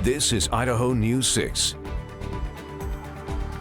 This is Idaho News 6.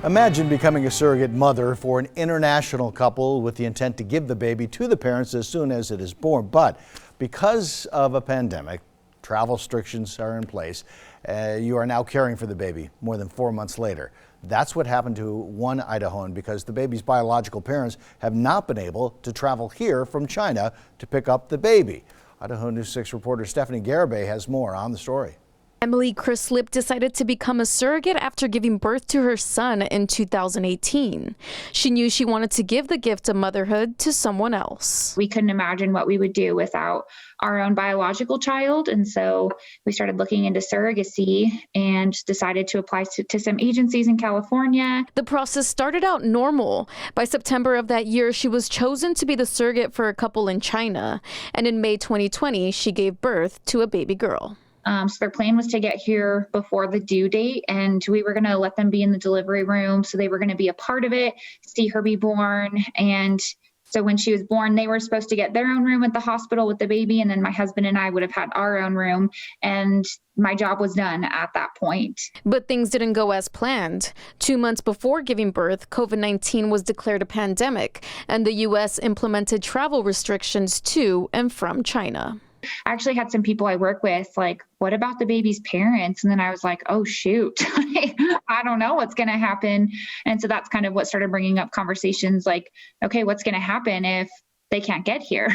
Imagine becoming a surrogate mother for an international couple with the intent to give the baby to the parents as soon as it is born. But because of a pandemic, travel restrictions are in place. You are now caring for the baby more than 4 months later. That's what happened to one Idahoan because the baby's biological parents have not been able to travel here from China to pick up the baby. Idaho News 6 reporter Stephanie Garibay has more on the story. Emily Crislip decided to become a surrogate after giving birth to her son in 2018. She knew she wanted to give the gift of motherhood to someone else. We couldn't imagine what we would do without our own biological child. And so we started looking into surrogacy and decided to apply to some agencies in California. The process started out normal. By September of that year, she was chosen to be the surrogate for a couple in China. And in May 2020, she gave birth to a baby girl. So their plan was to get here before the due date, and we were going to let them be in the delivery room. So they were going to be a part of it, see her be born. And so when she was born, they were supposed to get their own room at the hospital with the baby. And then my husband and I would have had our own room. And my job was done at that point. But things didn't go as planned. 2 months before giving birth, COVID-19 was declared a pandemic, and the U.S. implemented travel restrictions to and from China. I actually had some people I work with like, what about the baby's parents? And then I was like, oh, shoot, I don't know what's going to happen. And so that's kind of what started bringing up conversations like, okay, what's going to happen if they can't get here?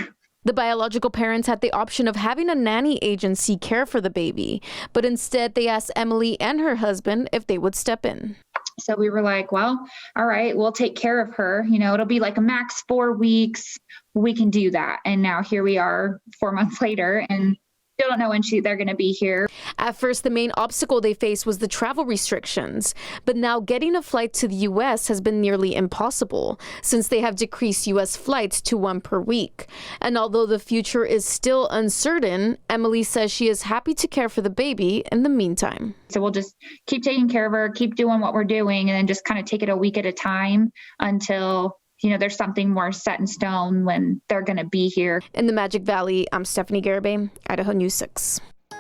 The biological parents had the option of having a nanny agency care for the baby, but instead they asked Emily and her husband if they would step in. So we were like, well, all right, we'll take care of her. You know, it'll be like a max 4 weeks. We can do that. And now here we are 4 months later and still don't know when they're going to be here. At first, the main obstacle they faced was the travel restrictions. But now getting a flight to the U.S. has been nearly impossible since they have decreased U.S. flights to 1 per week. And although the future is still uncertain, Emily says she is happy to care for the baby in the meantime. So we'll just keep taking care of her, keep doing what we're doing, and then just kind of take it a week at a time until there's something more set in stone when they're going to be here. In the Magic Valley, I'm Stephanie Garibay, Idaho News 6.